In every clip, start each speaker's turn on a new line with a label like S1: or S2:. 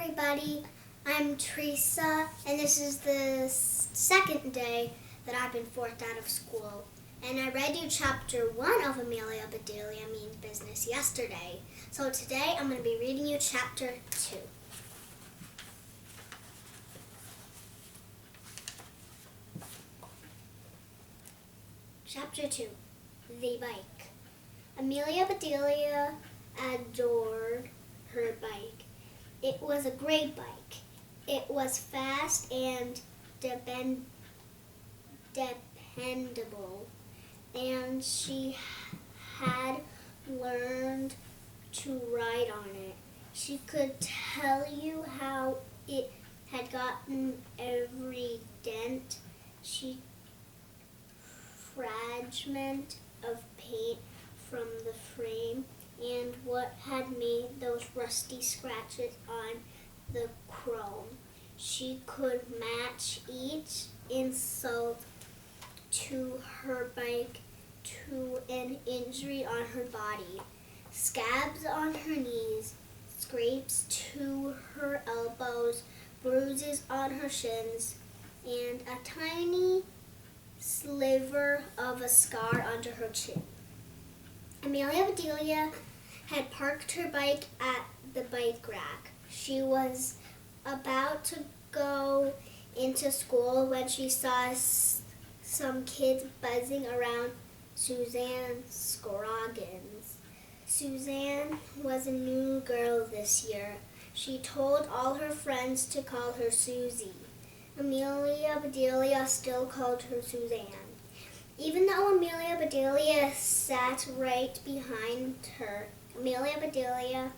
S1: everybody, I'm Teresa, and this is the second day that I've been forced out of school. And I read you chapter 1 of Amelia, Bedelia Means Business yesterday. So today I'm going to be reading you chapter 2. Chapter 2, The Bike. Amelia Bedelia adored her bike. It was a great bike. It was fast and dependable, and she had learned to ride on it. She could tell you how it had gotten every dent, fragment of paint from the frame, and what had made those rusty scratches on the chrome. She could match each insult to her bike to an injury on her body. Scabs on her knees, scrapes to her elbows, bruises on her shins, and a tiny sliver of a scar under her chin. Amelia Bedelia had parked her bike at the bike rack. She was about to go into school when she saw some kids buzzing around Suzanne Scroggins. Suzanne was a new girl this year. She told all her friends to call her Susie. Amelia Bedelia still called her Suzanne. Even though Amelia Bedelia sat right behind her, Amelia Bedelia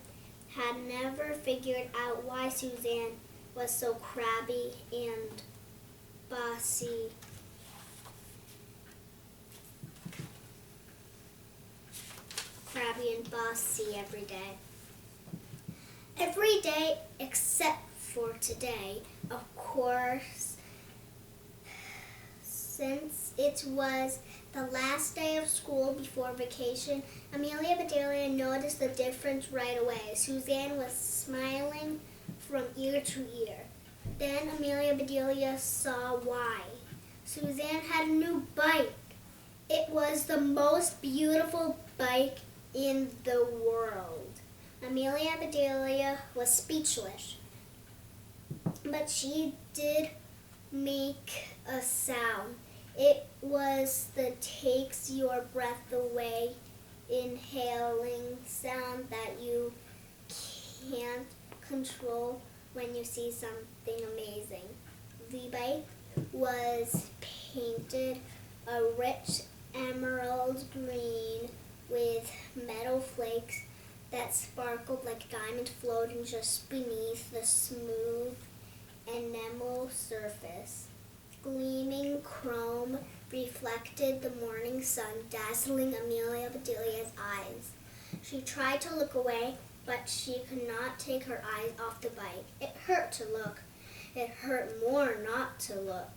S1: had never figured out why Suzanne was so crabby and bossy. Every day. Every day except for today, of course, since it was the last day of school before vacation. Amelia Bedelia noticed the difference right away. Suzanne was smiling from ear to ear. Then Amelia Bedelia saw why. Suzanne had a new bike. It was the most beautiful bike in the world. Amelia Bedelia was speechless, but she did make a sound. It was the takes your breath away, inhaling sound that you can't control when you see something amazing. The bike was painted a rich emerald green with metal flakes that sparkled like diamonds floating just beneath the smooth enamel surface. Gleaming chrome reflected the morning sun, dazzling Amelia Bedelia's eyes. She tried to look away, but she could not take her eyes off the bike. It hurt to look. It hurt more not to look.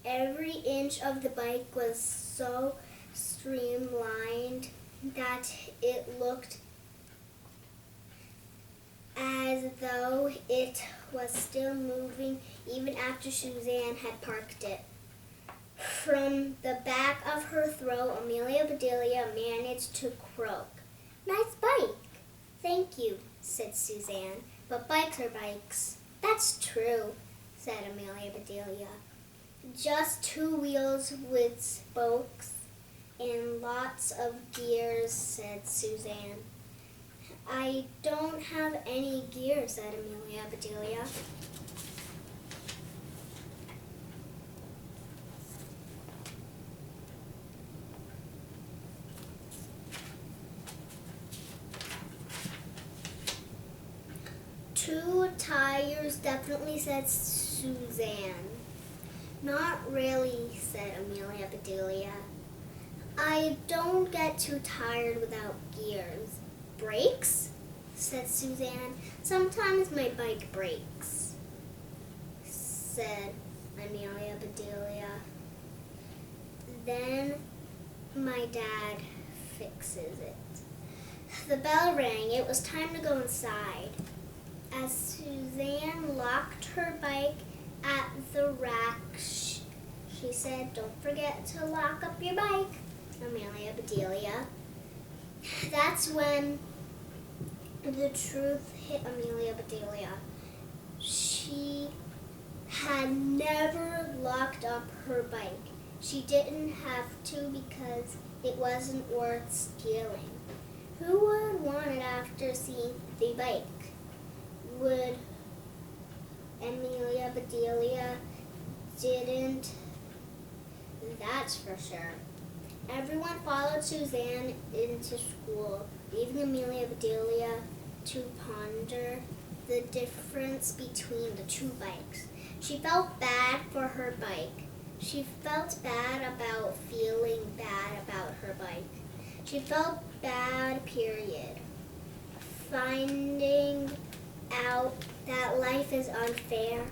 S1: Every inch of the bike was so streamlined that it looked as though it was still moving even after Suzanne had parked it. From the back of her throat, Amelia Bedelia managed to croak. "Nice bike." "Thank you," said Suzanne, "but bikes are bikes." "That's true," said Amelia Bedelia. "Just two wheels with spokes and lots of gears," said Suzanne. "I don't have any gears," said Amelia Bedelia. "Two tires, definitely," said Suzanne. "Not really," said Amelia Bedelia. "I don't get too tired without gears." "Brakes?" said Suzanne. "Sometimes my bike breaks," said Amelia Bedelia. "Then my dad fixes it." The bell rang. It was time to go inside. As Suzanne locked her bike at the rack, she said, "Don't forget to lock up your bike, Amelia, Bedelia." That's when the truth hit Amelia, Bedelia. She had never locked up her bike. She didn't have to because it wasn't worth stealing. Who would want it after seeing the bike? Would Amelia, Bedelia didn't? That's for sure. Everyone followed Suzanne into school, leaving Amelia, Bedelia to ponder the difference between the two bikes. She felt bad for her bike. She felt bad about feeling bad about her bike. She felt bad, period. Finding out that life is unfair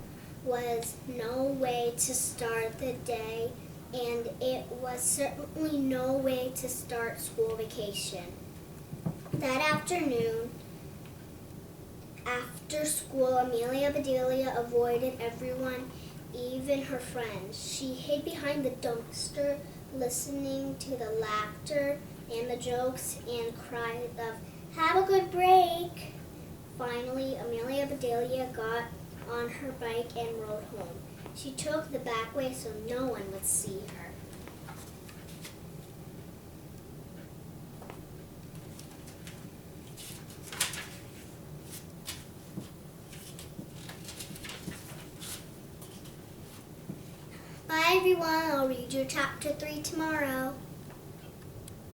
S1: was no way to start the day, and it was certainly no way to start school vacation. That afternoon, after school, Amelia, Bedelia avoided everyone, even her friends. She hid behind the dumpster, listening to the laughter and the jokes and cries of, "Have a good break." Finally, Amelia, Bedelia got on her bike and rode home. She took the back way so no one would see her. Bye everyone, I'll read you chapter 3 tomorrow.